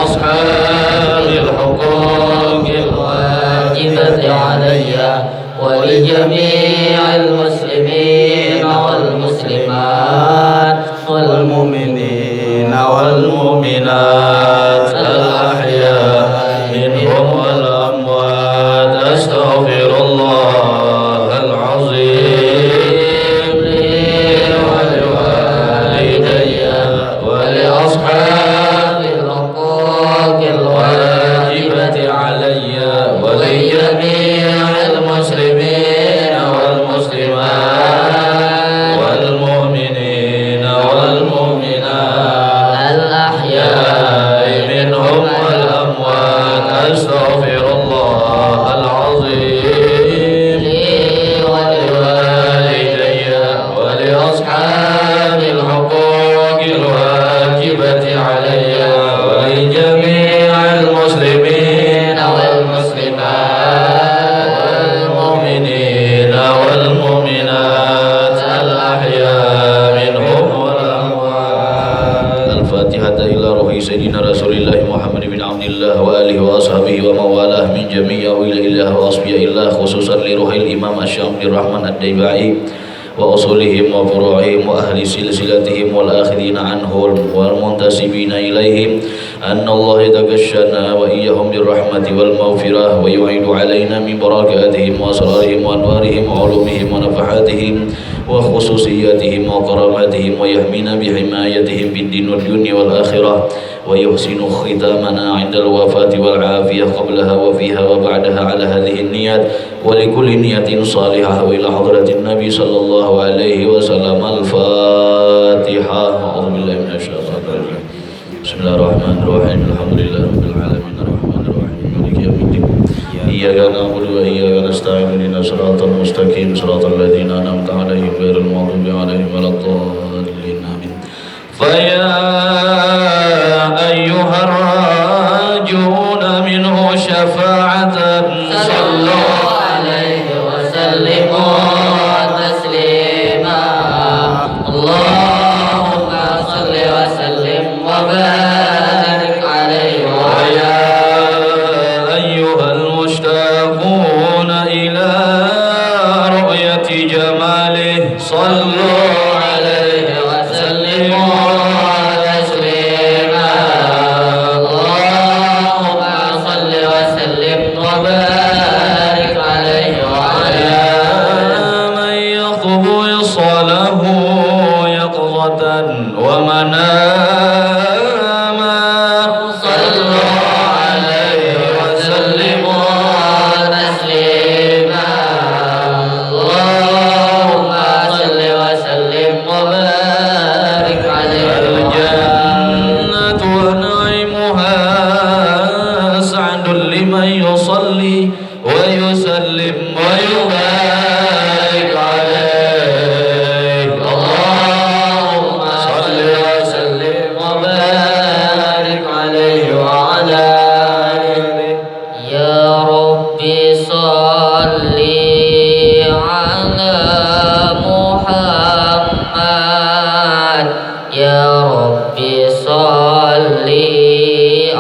أصحاب الحقوق الواجبة علي ولجميع المسلمين والمسلمات والمؤمنين والمؤمنات الأحياء منهم والأموات أستغفر الله العظيم لي ولوالدي ولأصحاب الحقوق الواجبة علي ولجميع المسلمين والمسلمات والمؤمنين والمؤمنات الأحياء منهم والأموات أستغفر الله العظيم لي ولوالدي ولأصحاب الحقوق الواجبة علي ولجميع المسلمين والمسلمات والمؤمنين والمؤمنات الأحياء منهم والأموات. الفاتحة إلى روح سيدنا رسول الله محمد بن عبد الله وآله وأصحابه وموالاه من جميع أولياء الله وأصفياء الله خصوصا لروح الإمام الشامل الرحمن الديبعي وأصولهم وفروعهم وأهل سلسلتهم والآخذين عنهم والمنتسبين إليهم أن الله يتغشنا وإياهم بالرحمة والمغفرة ويعيد علينا من بركاتهم وأسرارهم وأنوارهم وعلومهم ونفحاتهم وخصوصياتهم وكراماتهم ويحمينا بحمايتهم في الدين والدنيا والآخرة ويحسن ختامنا عند الوفاة والعافية قبلها وفيها وبعدها على هذه النيات ولكل نية صالحة وإلى حضرة النبي صلى الله عليه وسلم. الفاتحة. أعوذ بالله من الشيطان الرجيم. بسم الله الرحمن الرحيم. الحمد لله رب العالمين الرحمن الرحيم مالك يوم الدين إياك نعبد وإياك نستعين اهدنا الصراط المستقيم صراط الذين أنعمت عليهم غير المغضوب عليهم ولا الضالين آمين. فيا أيها الراجون منه شفاعة صلوا عليه وسلموا تسليما. اللهم صل وسلم وبارك عليه. ويا أيها المشتاقون إلى رؤية جماله صلوا عليه وسلموا تسليما. اللهم صل وسلم وبارك عليه. وعلى من يخطب وصله يقظة ومناما صلوا عليه وسلموا تسليما. اللهم صل وسلم وبارك عليه. الجنة ونعيمها سعد لمن يصلي ويسلم ويبارك عليه. اللهم صل وسلم وبارك عليه وعلى آله. يا ربي صل على محمد. يا ربي صل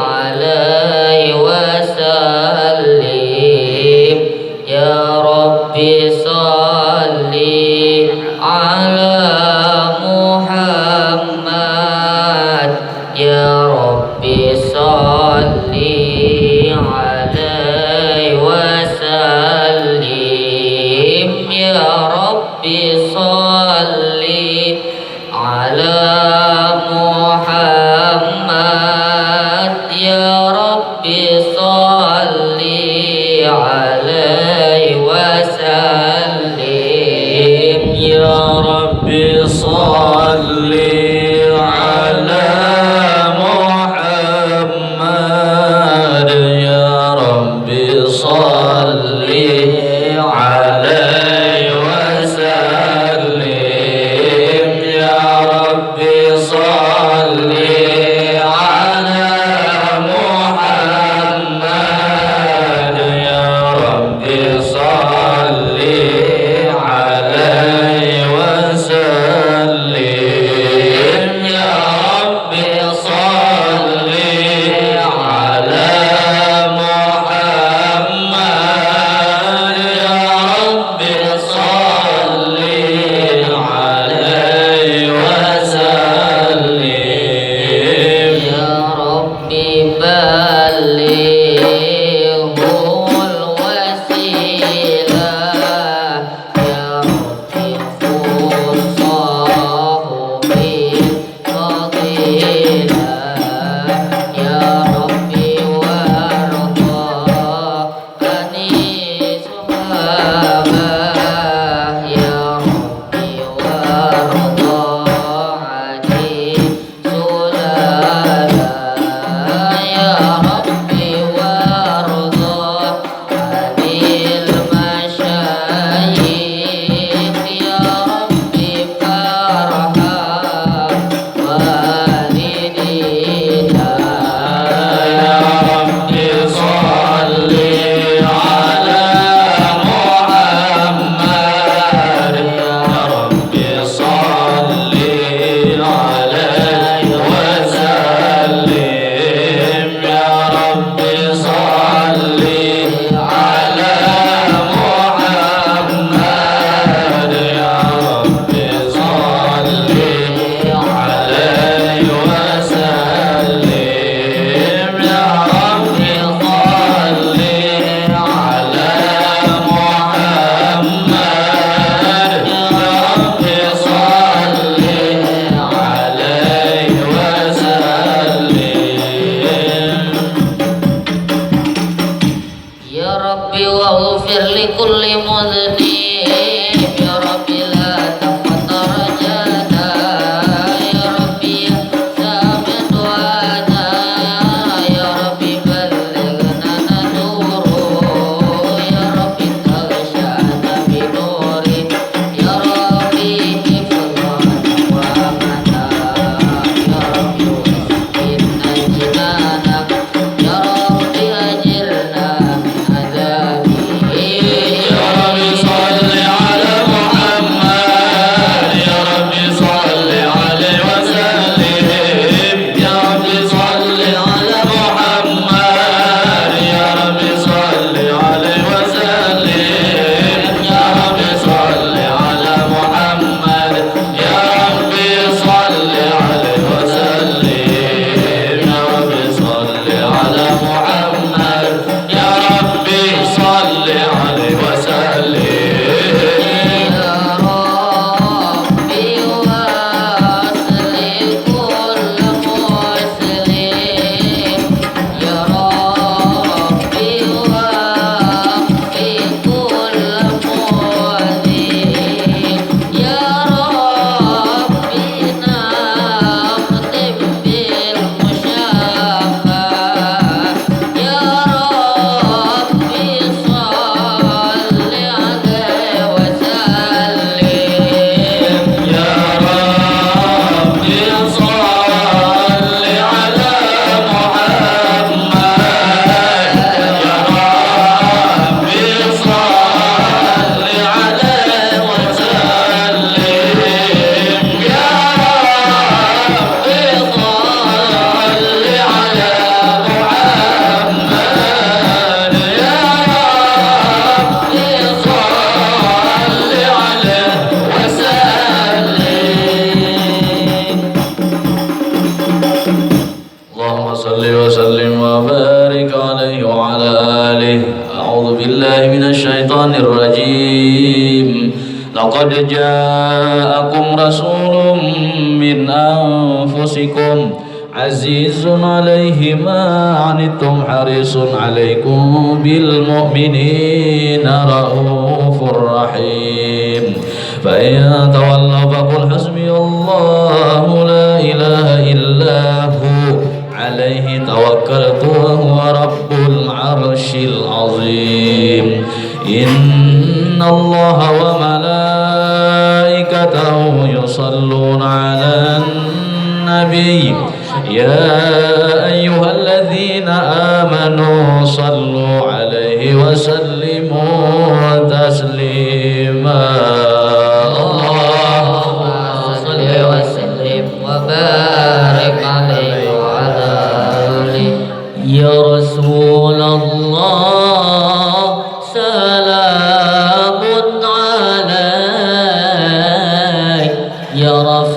عليه وسلم. يا ربي صل على محمد. يا ربي صل عليه وسلم. يا ربي صل على محمد. يا ربي صل عليه وسلم. يا ربي صل على محمد. يا ربي صل عليه وسلم. يا ربي صل على محمد. Laqad ja'akum rasulun min anfusikum azizun 'alaihi ma 'anittum harisun 'alaikum bil mu'minina raufur rahim. Fa in tawallaw faqul hasbiyallahu la ilaha illa hu 'alaihi tawakkaltu wa huwa rabbul 'arsyil 'azim. Inna Allaha wa malaikatahu yusalluna 'alan nabiy ya ayyuhalladzina amanu sallu 'alaihi wa sallimu taslima. Allahumma salli wa sallim wa barik 'alaihi wa ala alihi ya Rasulullah.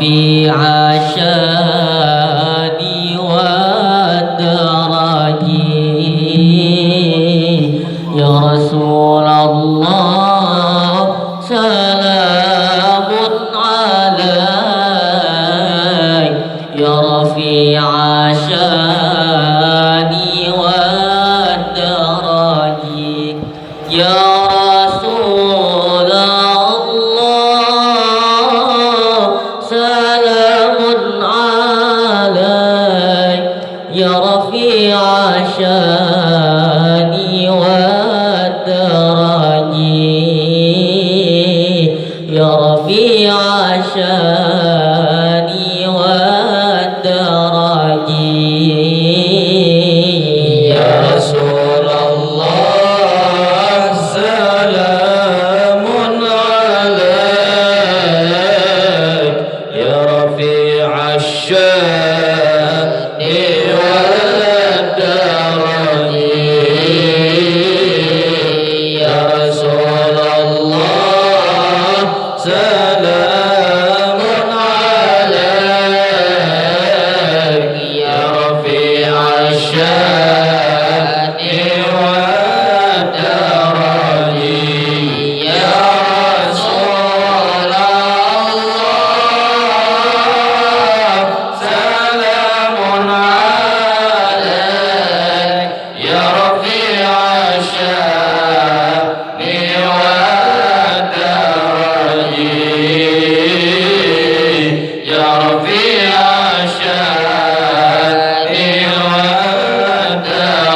رفيع الشان والدرجات الشان والدرج يا رفيع الشان والدرج يا رسول الله سلام عليك يا رفيع الشان والدرج يا رسول الله سلام عليك يا رفيع الشان والدرج يا رسول الله سلام عليك يا رفيع الشان والدرج يا رفيع الشان والدرج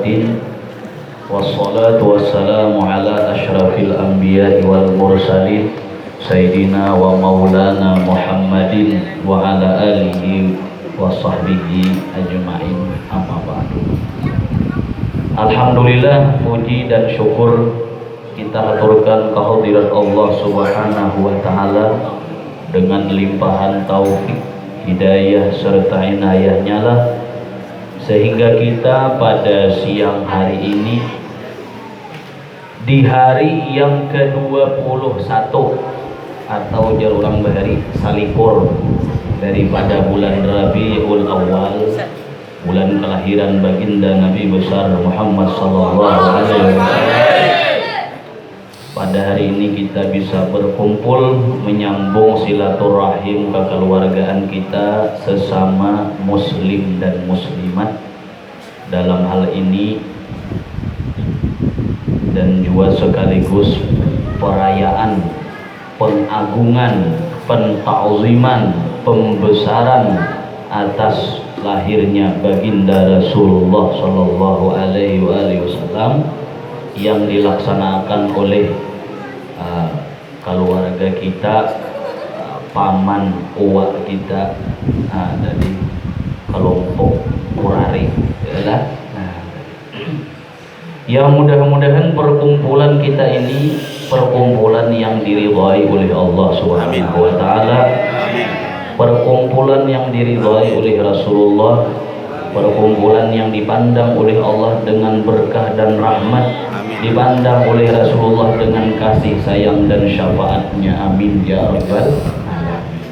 Muhammadin wassalatu wassalamu ala asyrafil anbiya'i wal mursalin Sayyidina wa maulana Muhammadin wa ala alihi wa sahbihi ajma'in, amma ba'du. Alhamdulillah, puji dan syukur kita haturkan kehadirat Allah Subhanahu wa taala dengan limpahan taufik, hidayah serta inayahnya lah, sehingga kita pada siang hari ini di hari yang ke-21 atau jarurang bahari salipur daripada bulan Rabiul Awal, bulan kelahiran baginda Nabi besar Muhammad sallallahu alaihi wasallam. Pada hari ini kita bisa berkumpul menyambung silaturahim kekeluargaan kita sesama muslim dan muslimat dalam hal ini, dan juga sekaligus perayaan pengagungan, pentakziman, pembesaran atas lahirnya baginda Rasulullah sallallahu alaihi wasallam yang dilaksanakan oleh keluarga kita, paman uwa kita dari kelompok Kurari, ya. Yang mudah-mudahan perkumpulan kita ini perkumpulan yang diridhai oleh Allah Subhanahu wa taala, perkumpulan yang diridhai oleh Rasulullah, perkumpulan yang dipandang oleh Allah dengan berkah dan rahmat, dipandang oleh Rasulullah dengan kasih sayang dan syafaatnya, amin ya rabbal alamin.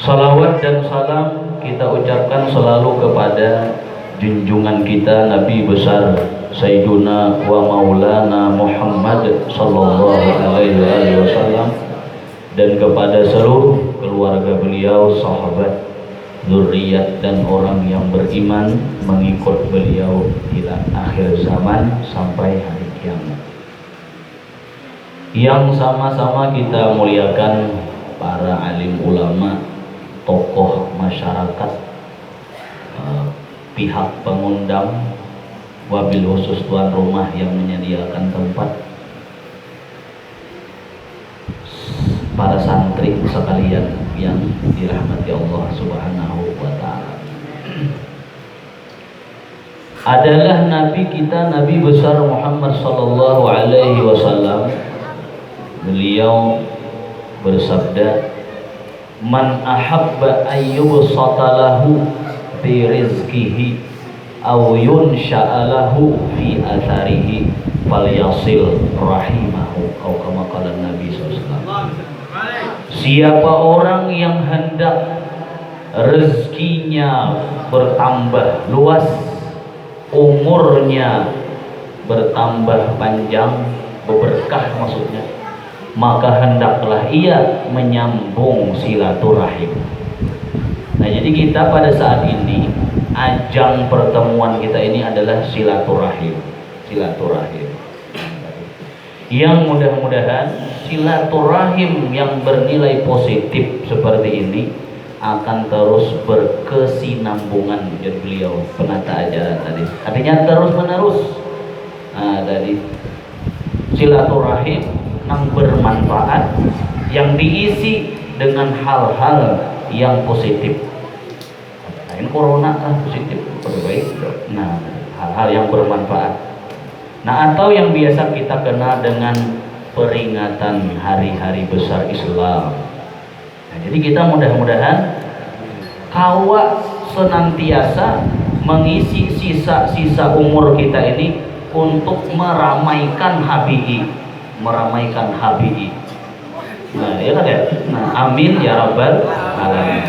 Salawat dan salam kita ucapkan selalu kepada junjungan kita Nabi besar Sayyiduna wa Maulana Muhammad sallallahu alaihi wasallam, dan kepada seluruh keluarga beliau, sahabat, zuriat dan orang yang beriman mengikut beliau hingga akhir zaman sampai hari kiamat. Yang sama-sama kita muliakan para alim ulama, tokoh masyarakat, pihak pengundang, wabil khusus tuan rumah yang menyediakan tempat, para santri sekalian yang dirahmati Allah Subhanahu wa taala. Adalah nabi kita, Nabi besar Muhammad sallallahu alaihi wasallam. Beliau bersabda, "Man ahabba ayyubsata lahu bi rizqihi aw yunsha'a lahu fi atharihi falyasil rahimahu," atau kama qala Nabi sallallahu alaihi wasallam. Siapa orang yang hendak rezekinya bertambah luas, umurnya bertambah panjang, berberkah maksudnya, maka hendaklah ia menyambung silaturahim. Nah, jadi kita pada saat ini ajang pertemuan kita ini adalah silaturahim. Yang mudah-mudahan silaturahim yang bernilai positif seperti ini akan terus berkesinambungan. Jadi beliau penata ajaran tadi, artinya terus menerus. Dari silaturahim yang bermanfaat, yang diisi dengan hal-hal yang positif. Lain corona kan positif, baik. Nah, hal-hal yang bermanfaat. Nah, atau yang biasa kita kenal dengan peringatan hari-hari besar Islam. Nah, jadi kita mudah-mudahan kawa senantiasa mengisi sisa-sisa umur kita ini untuk meramaikan HBI. Nah, ya kan ya? Nah, amin ya rabbal alamin.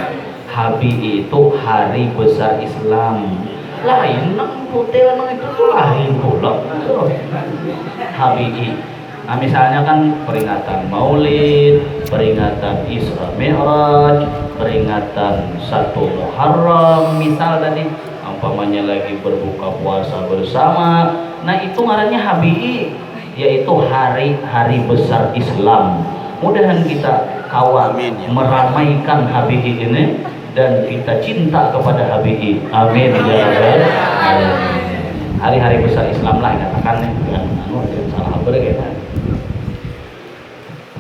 HBI itu hari besar Islam. Lain nang hotel nang itu tuh lain pula. HBI. Nah, misalnya kan peringatan Maulid, peringatan Isra Mi'raj, peringatan 1 Muharram, misal tadi, umpamanya lagi berbuka puasa bersama. Nah, itu ngarannya HBI, yaitu hari-hari besar Islam. Mudahan kita kawan meramaikan HBI ini dan kita cinta kepada HBI. Amin ya rabbal alamin. hari-hari besar Islam lah katakan dengan salah berkata.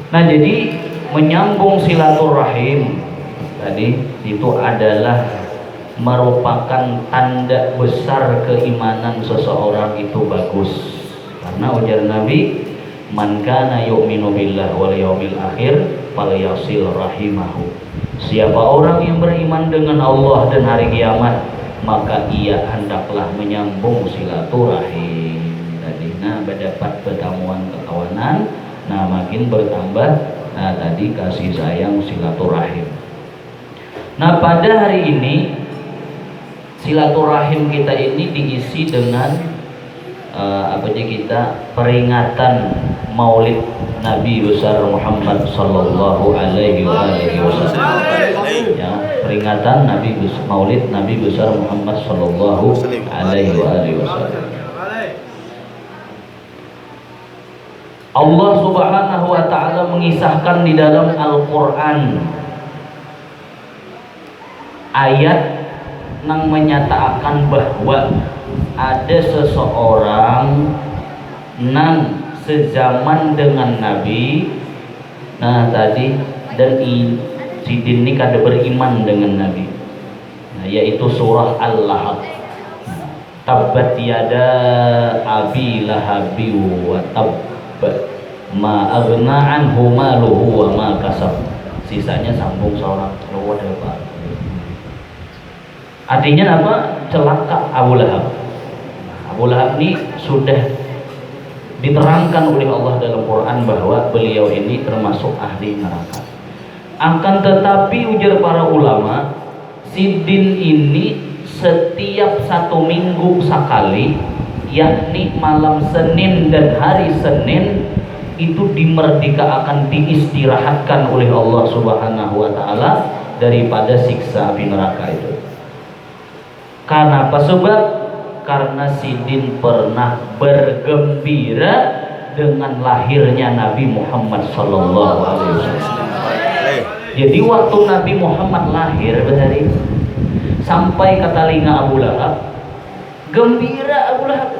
Nah jadi menyambung silaturahim tadi itu adalah merupakan tanda besar keimanan seseorang itu bagus, karena ujar Nabi, man kana yu'minu billah wal yaumil akhir falyasil rahimahu. Siapa orang yang beriman dengan Allah dan hari kiamat, maka ia hendaklah menyambung silaturahim tadi. Nah, mendapat pertemuan kekawanan, nah makin bertambah tadi kasih sayang silaturahim. Nah, pada hari ini silaturahim kita ini diisi dengan kita peringatan Maulid Nabi besar Muhammad sallallahu alaihi wasallam. Ya, peringatan Maulid Nabi besar Muhammad sallallahu alaihi wasallam. Allah Subhanahu wa taala mengisahkan di dalam Al-Qur'an ayat yang menyatakan bahwa ada seseorang yang sezaman dengan Nabi, nah tadi dan sidin ini kada beriman dengan Nabi, nah, yaitu surah Al-Lahab. Tabbat yada abi lahabi wa tabb ma aghna anhu maluhu wa ma kasab. Sisanya sambung seorang luar depan. Artinya apa? Celaka Abu Lahab. Abu Lahab ini sudah diterangkan oleh Allah dalam Quran bahwa beliau ini termasuk ahli neraka. Akan tetapi ujar para ulama, sidin ini setiap 1 minggu sekali, yakni malam Senin dan hari Senin, itu dimerdekakan, diistirahatkan oleh Allah Subhanahu wa taala daripada siksa api neraka itu. Karena apa sebab? Karena sidin pernah bergembira dengan lahirnya Nabi Muhammad sallallahu alaihi wasallam. Jadi waktu Nabi Muhammad lahir berhari sampai ke telinga Abu Lahab, gembira Abu Lahab,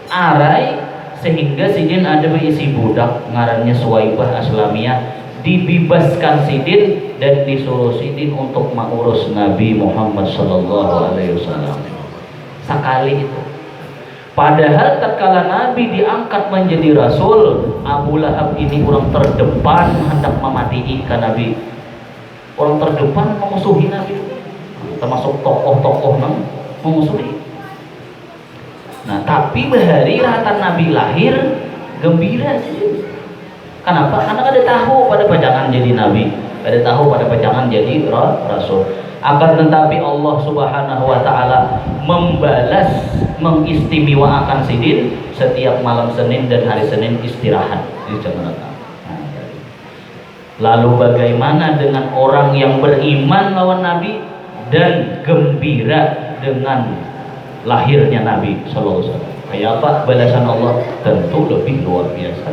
arai sehingga sidin ada berisi budak ngarannya Suwaibah Aslamiyah, dibebaskan sidin dan disuruh sidin untuk mengurus Nabi Muhammad sallallahu alaihi wasallam. Sekali itu. Padahal tatkala Nabi diangkat menjadi rasul, Abu Lahab ini orang terdepan hendak mematikan Nabi. Orang terdepan memusuhi Nabi. Termasuk tokoh-tokoh yang memusuhi. Nah, tapi bahari ratan Nabi lahir gembira sih. Kenapa? Karena ada tahu pada pajangan jadi Nabi, ada tahu pada pajangan jadi rasul. Akan tetapi Allah Subhanahu wa taala membalas, mengistimewakan sidin setiap malam Senin dan hari Senin istirahat di Jakarta. Lalu bagaimana dengan orang yang beriman lawan Nabi dan gembira dengan lahirnya Nabi sallallahu alaihi wasallam? Kayak apa balasan Allah? Tentu lebih luar biasa.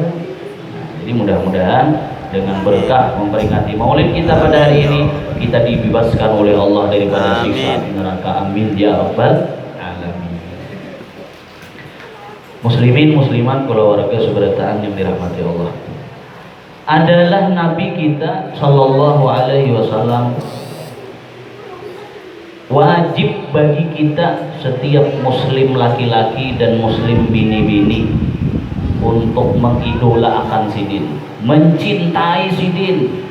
Jadi mudah-mudahan dengan berkah memperingati Maulid kita pada hari ini, kita dibebaskan oleh Allah daripada siksa neraka. Amin ya rabbal alamin. Muslimin muslimat keluarga seberataan yang dirahmati Allah, adalah Nabi kita sallallahu alaihi wasallam wajib bagi kita setiap muslim laki-laki dan muslim bini-bini untuk mengidolakan sidin, mencintai sidin,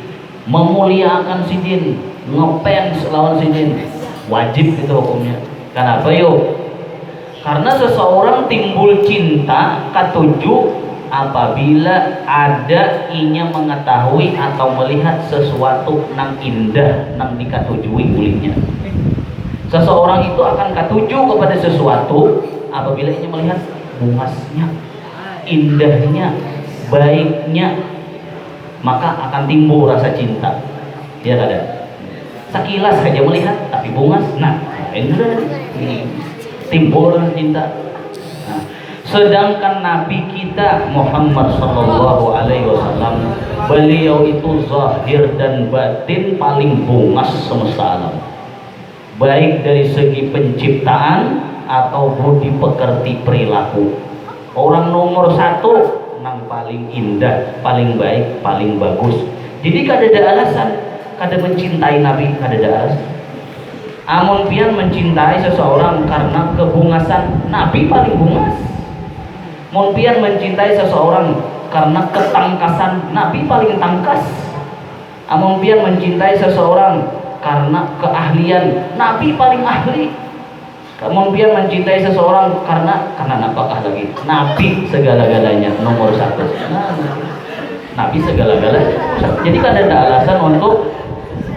memuliakan sidin, ngefans lawan sidin. Wajib itu hukumnya. Kenapa yuk? Karena seseorang timbul cinta ketujuh apabila ada inya mengetahui atau melihat sesuatu nang indah nang dikatujui olehnya. Seseorang itu akan katuju kepada sesuatu apabila inya melihat bungasnya, indahnya, baiknya, maka akan timbul rasa cinta. Ya ada. Sekilas saja melihat tapi bungas, nah indah, timbul rasa cinta. Nah, sedangkan Nabi kita Muhammad sallallahu alaihi wasallam, beliau itu zahir dan batin paling bungas semesta alam. Baik dari segi penciptaan atau budi pekerti perilaku. Orang nomor satu nang paling indah, paling baik, paling bagus. Jadi kada ada alasan kada mencintai Nabi, kada ada alasan. Amun pian mencintai seseorang karena kebungasan, Nabi paling bungas. Mun pian mencintai seseorang karena ketangkasan, Nabi paling tangkas. Amun pian mencintai seseorang karena keahlian, Nabi paling ahli. Amun pian mencintai seseorang karena napakah lagi, Nabi segala-galanya nomor satu. Nabi segala-galanya. Jadi kan ada alasan untuk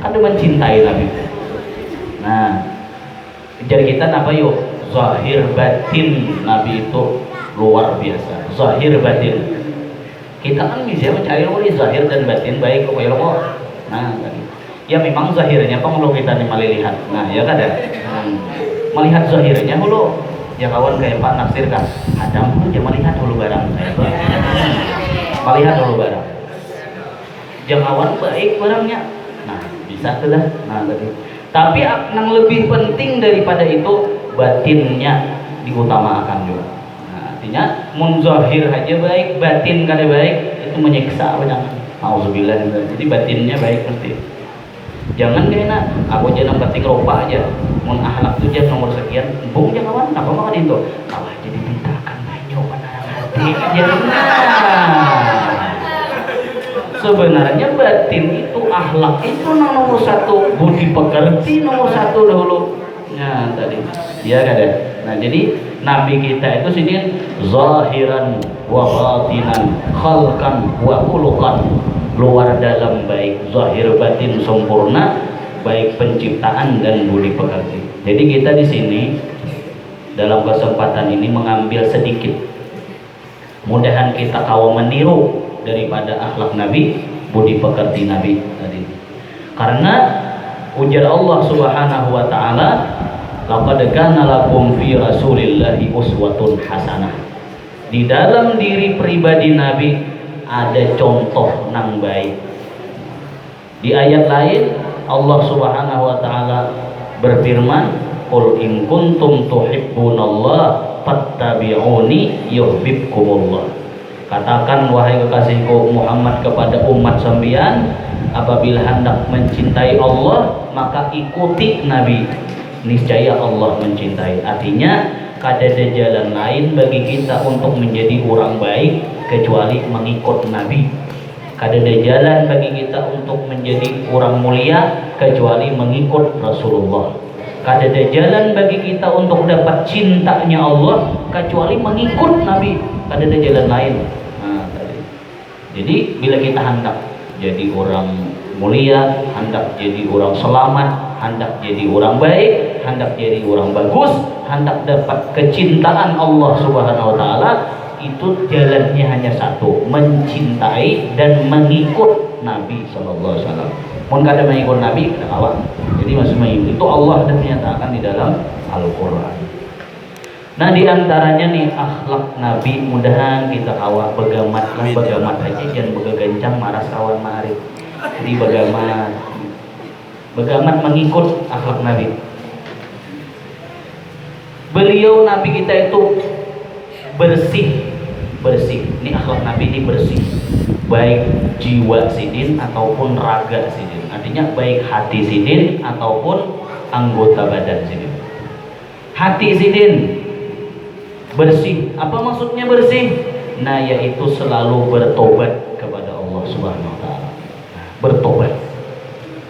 kada mencintai Nabi. Nah, jadi kita apa yuk? Zahir batin Nabi itu luar biasa. Zahir batin. Kita kan bisa mencari zahir dan batin baik kok ya kok. Nah, ya memang zahirnya kalau kita melihat. Nah, ya kada. Melihat zahirnya dulu. Ya kawan kayak Pak Naksir kan. Adam dulu dia melihat dulu barang. Melihat dulu barang. Jangan baik barangnya. Nah, bisa tuh dah. Nah, tadi. Tapi yang lebih penting daripada itu batinnya diutamakan juga. Nah, artinya mun zahir aja baik, batin kada baik, itu menyiksa banyak. Auzubillah. Jadi batinnya baik mesti. Jangan kena aku jangan penting rupa aja. Mun akhlak tu jangan nomor sekian, bung jangan kawan, apa makan itu? Kawan jadi pintakan banyak pandangan hati. Sebenarnya batin itu, akhlak itu nomor satu, budi pekerti nomor satu dahulu. Nah tadi, ya kada. Nah jadi Nabi kita itu sini zahiran wa batinan, khalqan wa khuluqan, luar dalam baik, zahir batin sempurna, baik penciptaan dan budi pekerti. Jadi kita di sini dalam kesempatan ini mengambil sedikit, mudahan kita kawa meniru daripada akhlak Nabi, budi pekerti Nabi tadi. Karena ujar Allah Subhanahu wa taala, laqad kana lakum fi Rasulillahi uswatun hasanah. Di dalam diri pribadi Nabi ada contoh nang baik. Di ayat lain Allah Subhanahu wa taala berfirman, qul in kuntum tuhibbunallaha fattabi'uni yuhibbukumullah. Katakan wahai kekasihku Muhammad kepada umat sambian, apabila hendak mencintai Allah maka ikuti Nabi, niscaya Allah mencintai. Artinya kada ada jalan lain bagi kita untuk menjadi orang baik kecuali mengikut Nabi. Kada ada jalan bagi kita untuk menjadi orang mulia kecuali mengikut Rasulullah. Kada ada jalan bagi kita untuk dapat cintanya Allah kecuali mengikut Nabi. Kada ada jalan lain. Nah, tadi. Jadi bila kita hendak jadi orang mulia, hendak jadi orang selamat, hendak jadi orang baik, hendak jadi orang bagus, hendak dapat kecintaan Allah Subhanahu wa taala, itu jalannya hanya satu, mencintai dan mengikut Nabi sallallahu alaihi wasallam. Mun kada mengikut Nabi kada awak. Jadi maksudnya itu Allah sudah menyatakan di dalam Al-Qur'an. Nah, di antaranya nih akhlak Nabi, mudahan kita awak begamat lah, begamat aja jangan begagencang maras kawan mari. Jadi begamat mengikut akhlak Nabi. Beliau Nabi kita itu bersih. Ini akhlak Nabi ini bersih, baik jiwa sidin ataupun raga sidin. Artinya baik hati sidin ataupun anggota badan sidin. Hati sidin bersih. Apa maksudnya bersih? Nah, yaitu selalu bertobat kepada Allah Subhanahu wa taala. Bertobat.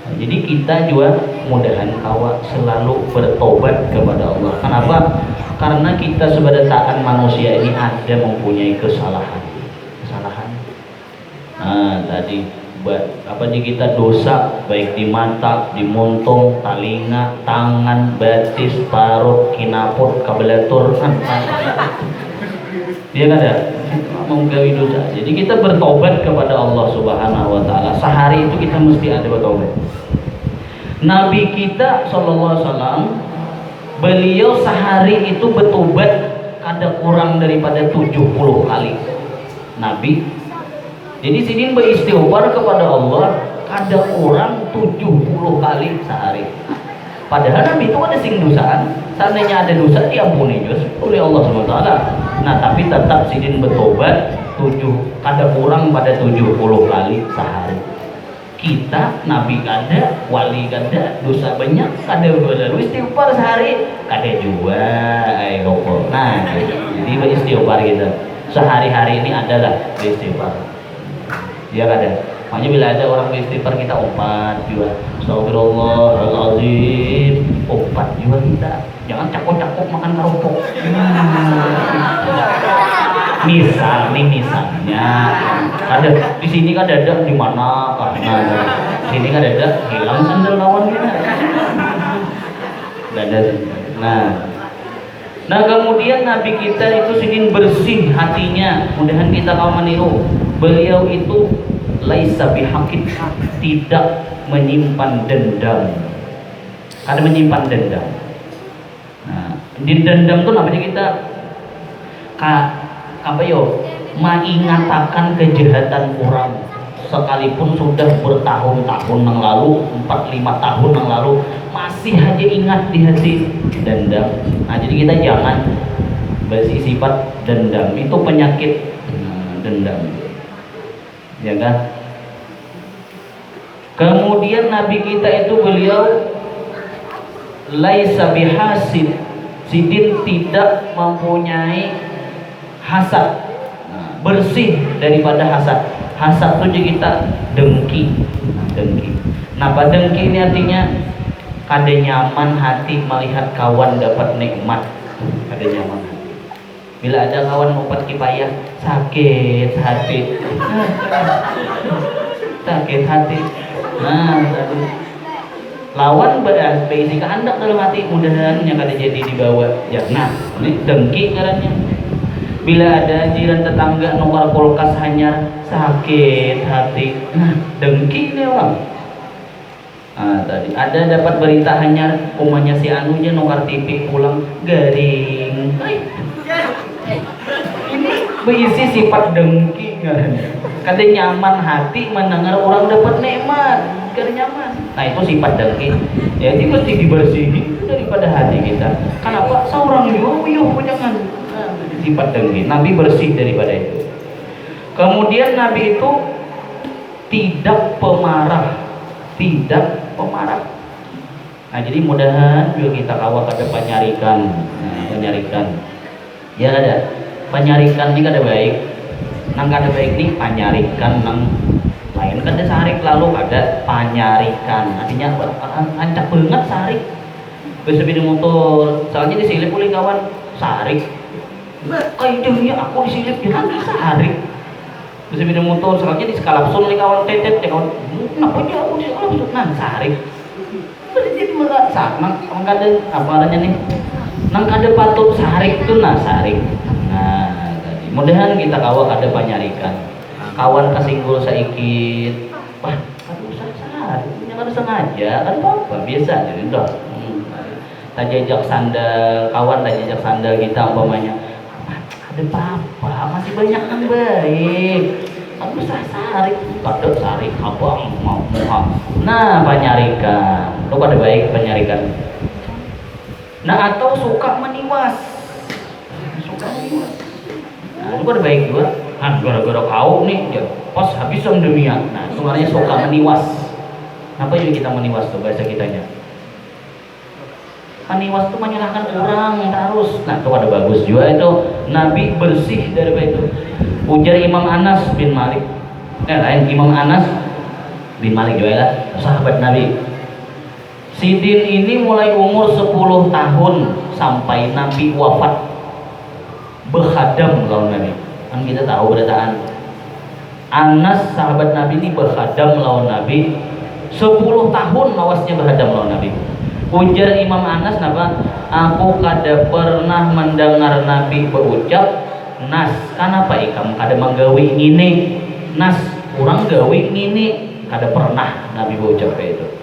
Nah, jadi kita juga mudahan kawa selalu bertobat kepada Allah. Kenapa? Karena kita sebagai taat manusia ini ada mempunyai kesalahan. Nah, tadi kita dosa baik di mata, di muntung, talinga, tangan, batis, parut, kinaput, kabelatur, dia kan ada menggawi dosa. Jadi kita bertobat kepada Allah Subhanahu wa taala. Sehari itu kita mesti ada bertobat. Nabi kita sallallahu alaihi wasallam, beliau sehari itu bertobat kada kurang daripada 70 kali. Nabi. Jadi sini beristighfar kepada Allah kada kurang 70 kali sehari. Padahal Nabi itu ada sing dosaan, seandainya ada dosa diampuni oleh Allah SWT. Nah tapi tetap sidin bertobat 7 kada kurang pada 70 kali sehari. Kita Nabi kada, wali kada, dosa banyak kada lalu istighfar sehari kada juga rokok. Nah jadi beristighfar kita sehari-hari ini adalah beristighfar. Ya kada. Makanya bila ada orang beristighfar kita umpat juga. Astagfirullahaladzim, umpat juga kita. Jangan cakok-cakok makan kerupuk. Misal nih misalnya ada di sini kan ada di mana karena sini kan ada hilang sandal kawan kita. Nah kemudian Nabi kita itu sidin bersih hatinya. Mudahan kita kaum meniru. Beliau itu laisa bihaqid, tidak menyimpan dendam. Ada menyimpan dendam. Nah, di dendam tuh namanya kita mengingatakan kejahatan orang sekalipun sudah bertahun-tahun yang lalu, 4-5 tahun yang lalu masih aja ingat di hati dendam. Nah, jadi kita jangan bersifat dendam, itu penyakit dendam. Ya kan? Kemudian Nabi kita itu beliau laisa bihasid, sidin tidak mempunyai hasad, bersih daripada hasad. Hasad itu kita dengki. Napa dengki ini artinya kada nyaman hati melihat kawan dapat nikmat, kada nyaman hati. Bila ada kawan dapat kipayah sakit hati. Sakit hati. Nah, lawan berisi kehendak dalam hati, mudah-mudahan yang kada jadi dibawa. Ya, nah, ini dengki caranya. Bila ada jiran tetangga nukar kulkas hanya sakit hati, nah dengki ini orang. Nah, tadi ada dapat berita hanya umumnya si anunya nukar TV pulang garing. Ini berisi sifat dengki caranya. Kada nyaman hati mendengar orang dapat nikmat, kada nyaman. Nah itu sifat dengki. Ya itu mesti dibersihin daripada hati kita. Kenapa? Seorang yuyuh jangan. Sifat dengki. Nabi bersih daripada itu. Kemudian Nabi itu tidak pemarah. Nah jadi mudahan juga kita kawal kada penyarikan. Ya ada. Penyarikan ini kada baik. Nang kada baik nih penyarikan nang lain kada sarik lalu ada penyarikan. Artinya ancak banget sarik. Bisa beda motor. Soalnya disilip oleh kawan sarik. Kaidahnya aku disilip jangan sarik. Bisa beda motor. Soalnya di skalapsun oleh kawan tetet kawan. Kenapa dia aku di skalapsun nang sarik. Jadi mereka nang kada apa namanya nih? Nang kada patut sarik tuh nah sarik. Nah mudahan kita kawal kada penyarikan. Kawan kesinggul saikit, wah kada usah sarik, kada sengaja, kada apa-apa, biasa jadi dah. Tajajak sandal, kawan tajajak sandal kita umpamanya, ada apa-apa, masih banyak yang baik, kada usah sarik, kada sarik abang mau. Nah penyarikan, itu kada baik penyarikan. Nah atau suka meniwas. Nah, itu ada baik juga. Nah, gara-gara kau nih, ya, pas habisan dunia. Nah, itu namanya suka meniwas. Apa juga kita meniwas tuh bahasa kitanya? Meniwas itu menyalahkan orang terus. Nah, itu ada bagus juga itu. Nabi bersih dari itu. Ujar Imam Anas bin Malik. Lain Imam Anas bin Malik juga lah, sahabat Nabi. Sidin ini mulai umur 10 tahun sampai Nabi wafat. Berkhadam lawan Nabi. Kan kita tahu beritaan Anas sahabat Nabi ini berkhadam lawan Nabi 10 tahun lawasnya berkhadam lawan Nabi. Ujar Imam Anas napa? Aku kada pernah mendengar Nabi berucap nas, kenapa ikam kada menggawi ngini? Nas, kurang gawi ngini. Kada pernah Nabi berucap kayak itu.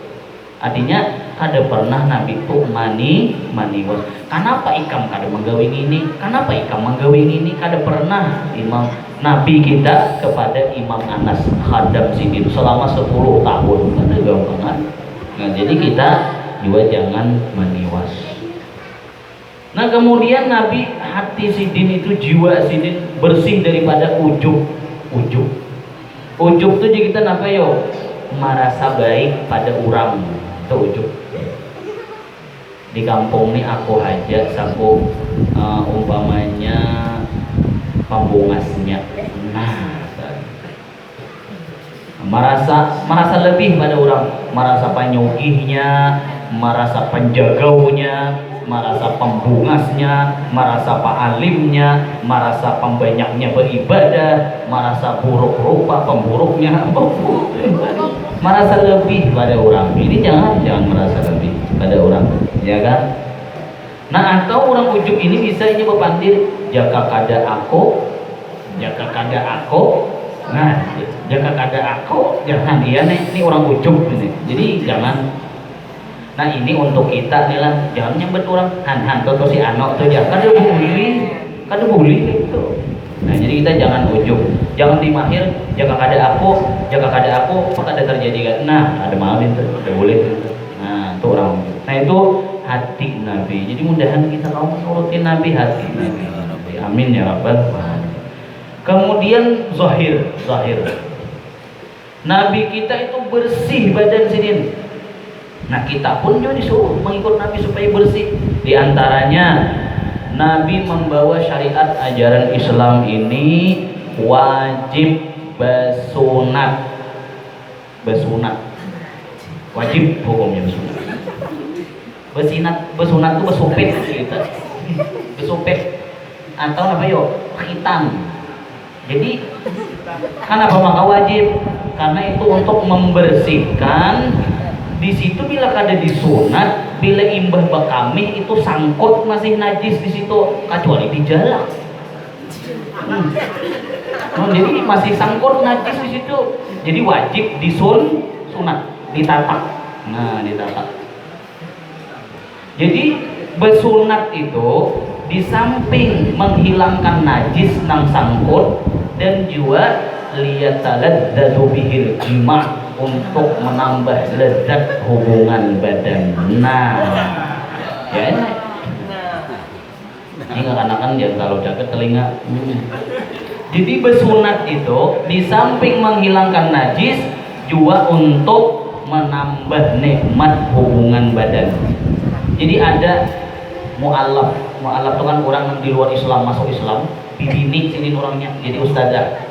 Artinya kada pernah Nabi itu maniwas. Kenapa ikam kada menggawi ini? Kenapa ikam menggawi ini? Kada pernah Imam Nabi kita kepada Imam Anas khadam sidin selama 10 tahun. Kada gampang kan? Nah, jadi kita juga jangan meniwas. Nah kemudian Nabi hati sidin itu, jiwa sidin bersih daripada ujub. Ujub tuh jadi kita apa yo? Merasa baik pada orang, itu ujub. Di kampung nih aku aja saku umpamanya pembungasnya. Nah, merasa lebih pada orang, merasa panyugihnya, merasa penjagaunya, merasa pembungasnya, merasa paalimnya, merasa pembanyaknya beribadah, merasa buruk rupa pemburuknya, merasa lebih pada orang. Ini jangan merasa lebih pada orang, ya kan? Nah atau orang ujub ini bisa ini berpandir jaka kada aku, nah jaka kada aku, jangan dia nih, ini orang ujub ini. Jadi jangan. Nah ini untuk kita nih lah, jangan nyambet orang han tuh si anak tuh jangan kada bully gitu. Nah jadi kita jangan ujub, jangan dimahir jaka kada aku maka ada terjadi kan. Nah ada malin tuh, ada boleh tuh. Nah itu orang. Nah itu hati Nabi. Jadi mudahan kita mau menurutin Nabi, hati Nabi. Amin ya rabbal alamin. Kemudian zahir. Nabi kita itu bersih badan sidin. Nah kita pun juga disuruh mengikut Nabi supaya bersih. Di antaranya Nabi membawa syariat ajaran Islam ini wajib bersunat. Wajib hukumnya bersunat itu bersupit kita. Bersupit atau apa yo? Khitan. Jadi kenapa maka wajib? Karena itu untuk membersihkan. Di situ bila kada disunat, bila imbah bekamih itu sangkut masih najis di situ, kecuali dijalak. Jadi masih sangkut najis di situ. Jadi wajib sunat, ditatak. Nah, ditatak. Jadi bersunat itu di samping menghilangkan najis nang sangkut dan juga liyataladzzu bihil jima' untuk menambah lezat hubungan badan. Nah, ya ini akan ya kalau jaket telinga. Jadi bersunat itu di samping menghilangkan najis juga untuk menambah nikmat hubungan badan. Jadi ada mu'alaf itu kan orang yang di luar Islam masuk Islam, bibini sidin orangnya jadi ustazah.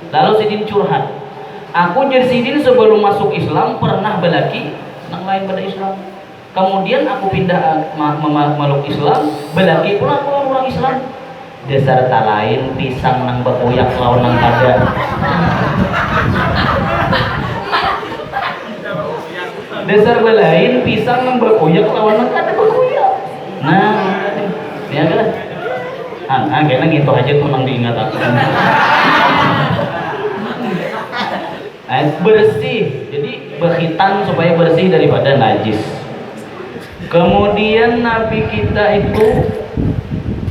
Lalu sidin curhat, aku jadi sidin sebelum masuk Islam pernah belaki nang lain pada Islam. Kemudian aku pindah meluk Islam, belaki pula aku orang Islam. Dasar talain pisang nang bekoyak lawan nang kada. Dasar belain pisang nang bekoyak lawan nang kada bekoyak. Nah, ya kan? Kayaknya gitu aja tuh nang diingat aku. Bersih, jadi berkhitan supaya bersih daripada najis. Kemudian Nabi kita itu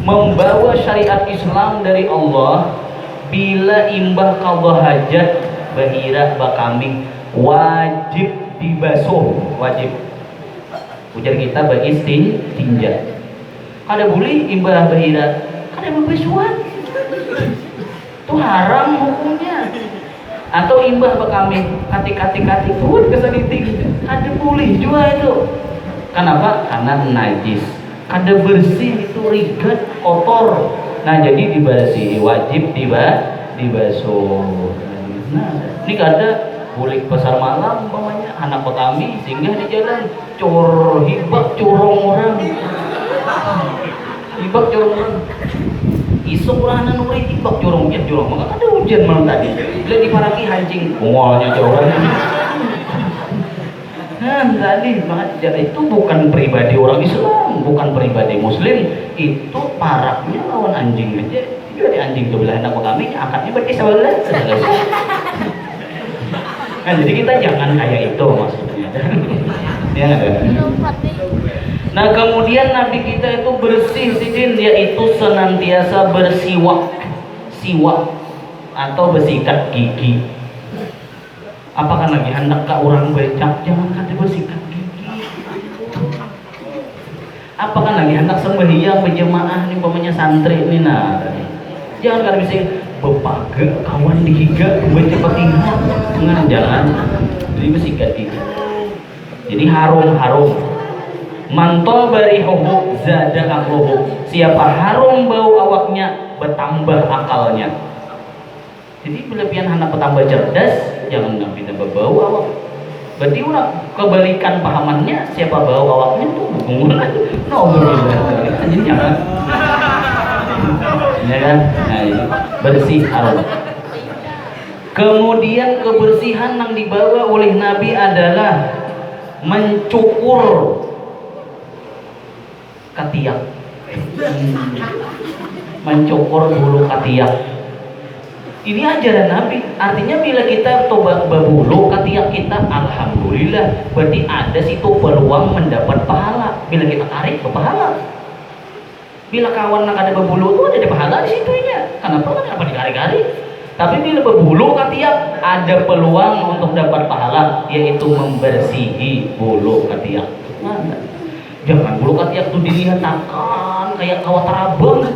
membawa syariat Islam dari Allah. Bila imbah qadha hajat bahira bakami wajib dibasuh, wajib. Ujar kita bagi tinja. Kada boleh imbah bahira, kada berbasuhan. Itu haram hukumnya. Atau imbah bekami kati buat kesediting, kada boleh juga itu. Kenapa? Karena najis, kada bersih, itu rigat, kotor. Nah jadi dibersih, wajib dibasuh. Nah ini kada boleh pasar malam umpamanya anak kami singgah di jalan hibak corong orang isuk orang nuri hibak corong maka ada hujan malam tadi bila diparaki hancing mualnya corong. Nah tadi itu bukan pribadi orang Islam, bukan pribadi Muslim, itu paraknya lawan anjing aja. Jadi anjing itu belah anak kami akadnya berarti sebelah. Nah, jadi kita jangan kayak itu maksudnya. Ya, nah kemudian Nabi kita itu bersih sidin, yaitu senantiasa bersiwak atau bersikat gigi. Apakah lagi hendak ke orang becak jangan kada bersikat gigi. Apakah lagi anak sembahyang berjemaah nih umpamanya santri nih, nah jangan kan bisa bepaga kawan dihiga gue cepat tinggal, jangan. Jadi mesti ganti. Jadi harum mantol barihuhu zada akluhu, siapa harum bau awaknya bertambah akalnya. Jadi berlebihan anak bertambah cerdas, jangan kita berbau awak. Berarti udah kebalikan pahamannya, siapa bau awaknya tuh bungulan. Jadi jangan. Ya kan? Nah, ini bersih harum. Kemudian kebersihan yang dibawa oleh Nabi adalah mencukur katiak. Mencukur bulu katiak. Ini ajaran Nabi. Artinya bila kita tobat berbulu katiak kita, alhamdulillah, berarti ada situ peluang mendapat pahala. Bila kita tarik ke pahala. Bila kawan nak ada berbulu tuh ada pahala di situnya. Kenapa dikari-kari? Tapi bila berbulu katiak ada peluang untuk dapat pahala, yaitu membersihi bulu katiak. Mana? Jangan bulu katiak tuh dilihat akan kayak kawat rabang.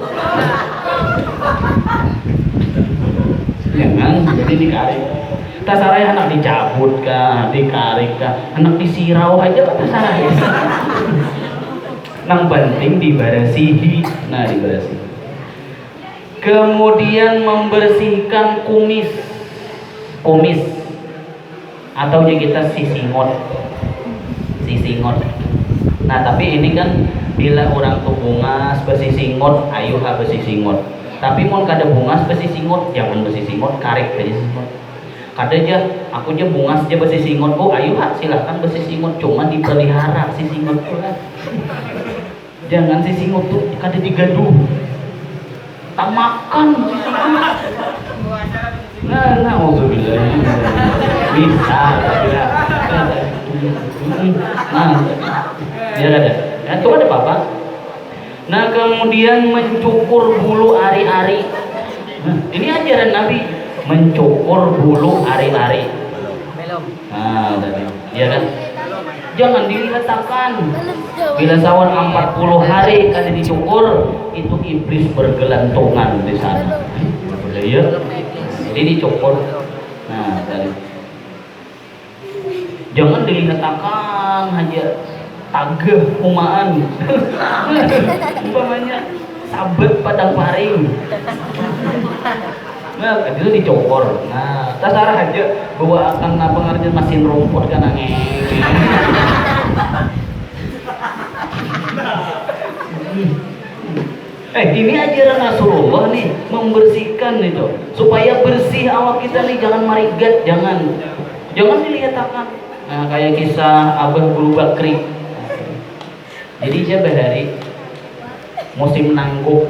Jangan, jadi dikarik. Tasaranya anak dicabut kah, dikarik kah, anak disirau aja kan tasaranya. Yang penting dibersihi. Nah, dibersihi. Kemudian membersihkan kumis atau yang kita sisingot. Nah, tapi ini kan bila orang tuh bungas bersisingot, ayo ha bersisingot. Tapi mau kada bungas bersisingot, jangan bersisingot, karek bersisingot. Kada aja, aku aja bungas aja bersisingot, oh ayo ha silahkan bersisingot, cuma dipelihara sisingot tuh lah. Jangan sisingot tuh kada digaduh. Tak makan. Nah, auzubillah. Bisa, ya. Nah, ya ada. Ya, itu ada apa-apa. Nah, kemudian mencukur bulu ari-ari. Nah, ini ajaran Nabi, mencukur bulu ari-ari. Nah, tadi, ya kan? Jangan dilihatkan. Bila sawan 40 hari kada dicukur, itu iblis bergelantungan di sana. Boleh ya? Jadi dicukur. Nah, tadi. Jangan dilihatkan aja. Tageh kumaan. Umpamanya sabet padang paring. Nah, itu dicokor. Nah, tasarah aja bahwa akan pengerjaan mesin rumput kan angin. Ini ajaran Rasulullah nih, membersihkan itu supaya bersih awak kita nih, jangan marigat, jangan dilihatkan. Nah, kayak kisah Abah Bulu Bakri. Jadi dia berhari musim nangguk.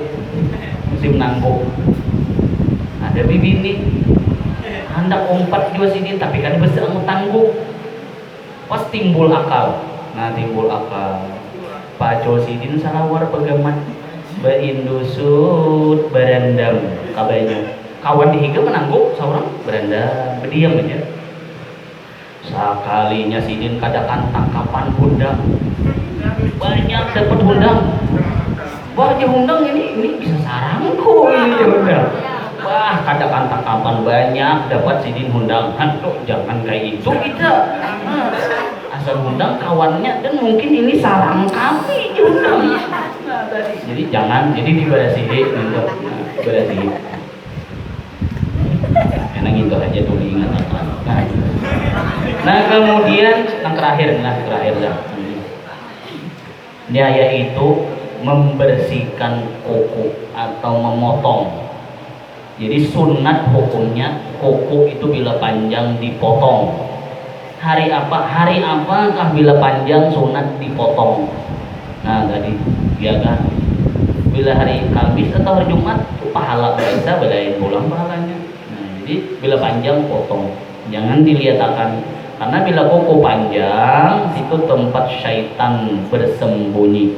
Ada bibi nih hendak umpat juga sini, tapi kan besar tangguk. Pas timbul akal. Nah, Pak Josidin salawar pegaman berindusut berendam kabanya. Kawan dihiga menangguk seorang berendam, berdiam aja. Sekalinya sidin kadakan tangkapan hundang. Banyak dapat hundang. Wah, dia hundang ini bisa sarangku ini dia hundang. Wah, kadakan tangkapan banyak dapat sidin hundang. Aduh, jangan kayak itu kita. Asal hundang kawannya dan mungkin ini sarang kami hundang. Jadi jangan, jadi dibersihi untuk bersihi. Enak itu aja tuh diingat. Nah, kemudian yang terakhir dah. Dia yaitu membersihkan kuku atau memotong. Jadi sunat hukumnya kuku itu bila panjang dipotong. Hari apakah bila panjang sunat dipotong? Nah, tadi ya kan. Bila hari Kamis atau hari Jumat pahala biasa belain pulang pahalanya. Nah, jadi bila panjang potong. Jangan dilihatkan. Karena bila kuku panjang, itu tempat syaitan bersembunyi.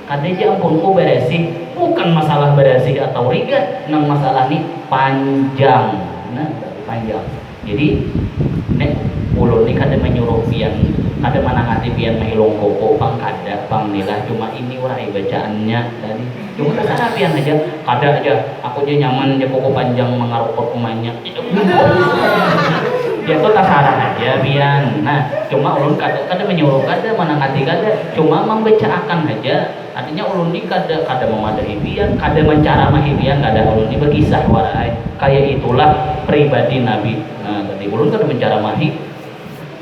Kadang ampunku beresih, bukan masalah beresih atau rigat, nang masalah ini panjang. Nah, panjang. Jadi nek ulun ini kada menyuruh pian, kada manangati pian mahilong koko pang kada pang nilah, cuma ini urai bacaannya tadi cuma kesana pian aja, kada aja aku aja nyaman aja koko panjang mengarukot umanya dia tuh tasarah aja pian. Nah cuma ulun kada menyuruh, kada manangati, kada cuma membacaakan aja. Artinya ulun ini kada memadahi pian, kada mencaramahi pian, kada. Ulun ini berkisah warai kayak itulah pribadi Nabi. Nah tadi ulun kada mencaramahi,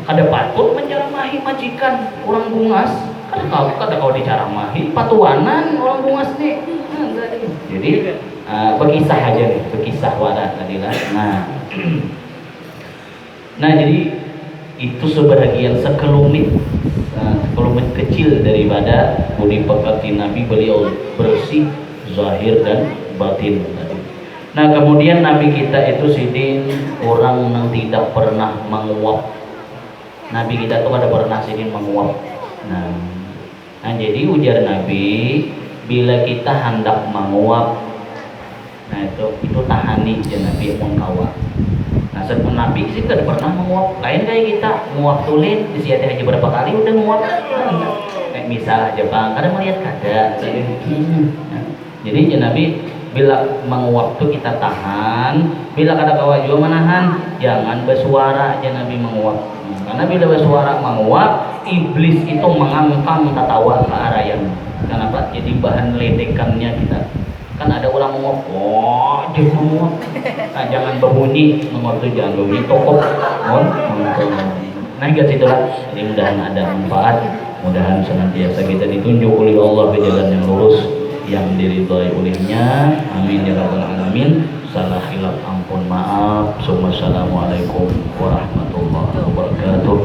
kada patut mencaramahi majikan orang bungas, kada kau dicaramahi patuanan orang bungas nih. Jadi berkisah aja nih, berkisah warai tadi lah. Nah jadi itu sebagian sekelumit kecil daripada budi pekerti Nabi. Beliau bersih zahir dan batin. Nah kemudian Nabi kita itu sidin orang yang tidak pernah menguap. Nabi kita tuh ada pernah sidin menguap. Nah jadi ujar Nabi, bila kita hendak menguap, nah itu tahani ya Nabi mengkawat. Nah sebelum Nabi sih tidak pernah menguap. Lain kayak kita menguap tulin disiatin aja berapa kali udah menguap. Kayak misal aja bang, kadang melihat kada. Jadi ya Nabi bila menguap tuh kita tahan. Bila kada kawa juga menahan, jangan bersuara aja Nabi menguap. Karena bila bersuara menguap, iblis itu mengangkang tertawa ke arah yang. Kenapa? Jadi bahan ledekannya kita. Kan ada orang menguap, dia menguap. Nah, jangan berbunyi, menguap itu jangan berbunyi, tokok. Nah, gitu itulah. Jadi mudahan ada manfaat, mudahan senantiasa kita ditunjuk oleh Allah ke jalan yang lurus, yang diridhai olehnya. Amin ya rabbal alamin. Salah khilaf ampun maaf. Assalamualaikum warahmatullahi wabarakatuh.